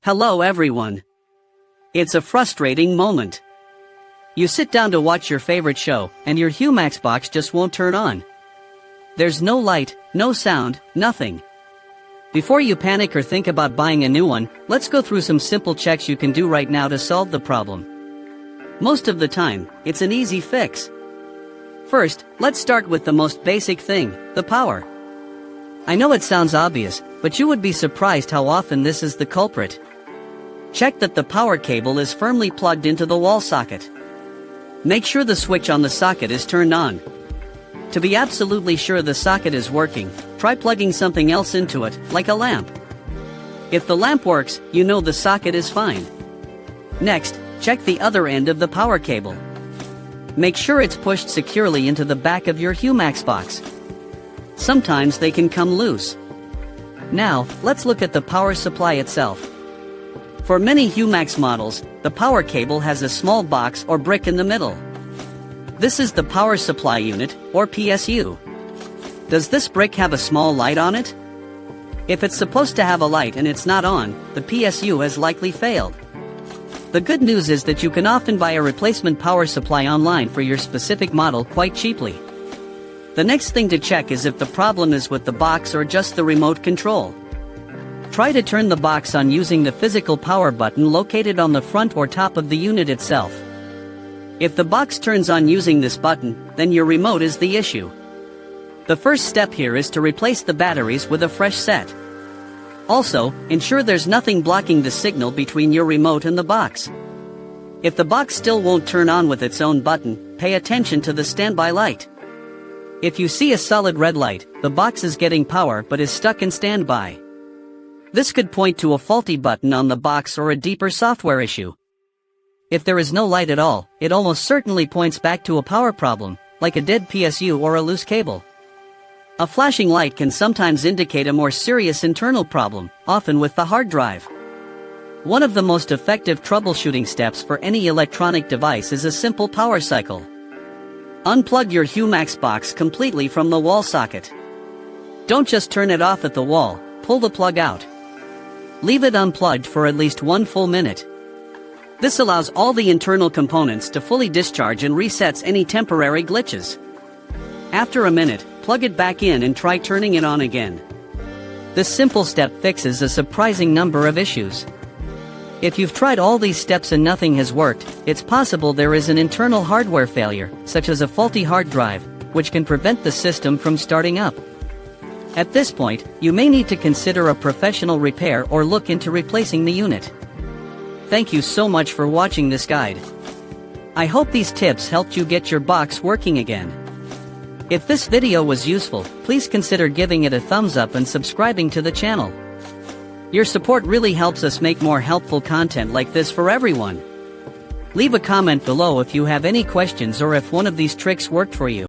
Hello everyone. It's a frustrating moment. You sit down to watch your favorite show, and your Humax box just won't turn on. There's no light, no sound, nothing. Before you panic or think about buying a new one, let's go through some simple checks you can do right now to solve the problem. Most of the time, it's an easy fix. First, let's start with the most basic thing, the power. I know it sounds obvious, but you would be surprised how often this is the culprit. Check that the power cable is firmly plugged into the wall socket. Make sure the switch on the socket is turned on. To be absolutely sure the socket is working, try plugging something else into it, like a lamp. If the lamp works, you know the socket is fine. Next, check the other end of the power cable. Make sure it's pushed securely into the back of your Humax box. Sometimes they can come loose. Now, let's look at the power supply itself. For many Humax models, the power cable has a small box or brick in the middle. This is the power supply unit, or PSU. Does this brick have a small light on it? If it's supposed to have a light and it's not on, the PSU has likely failed. The good news is that you can often buy a replacement power supply online for your specific model quite cheaply. The next thing to check is if the problem is with the box or just the remote control. Try to turn the box on using the physical power button located on the front or top of the unit itself. If the box turns on using this button, then your remote is the issue. The first step here is to replace the batteries with a fresh set. Also, ensure there's nothing blocking the signal between your remote and the box. If the box still won't turn on with its own button, pay attention to the standby light. If you see a solid red light, the box is getting power but is stuck in standby. This could point to a faulty button on the box or a deeper software issue. If there is no light at all, it almost certainly points back to a power problem, like a dead PSU or a loose cable. A flashing light can sometimes indicate a more serious internal problem, often with the hard drive. One of the most effective troubleshooting steps for any electronic device is a simple power cycle. Unplug your Humax box completely from the wall socket. Don't just turn it off at the wall, pull the plug out. Leave it unplugged for at least 1 full minute. This allows all the internal components to fully discharge and resets any temporary glitches. After a minute, plug it back in and try turning it on again. This simple step fixes a surprising number of issues. If you've tried all these steps and nothing has worked, it's possible there is an internal hardware failure, such as a faulty hard drive, which can prevent the system from starting up. At this point, you may need to consider a professional repair or look into replacing the unit. Thank you so much for watching this guide. I hope these tips helped you get your box working again. If this video was useful, please consider giving it a thumbs up and subscribing to the channel. Your support really helps us make more helpful content like this for everyone. Leave a comment below if you have any questions or if one of these tricks worked for you.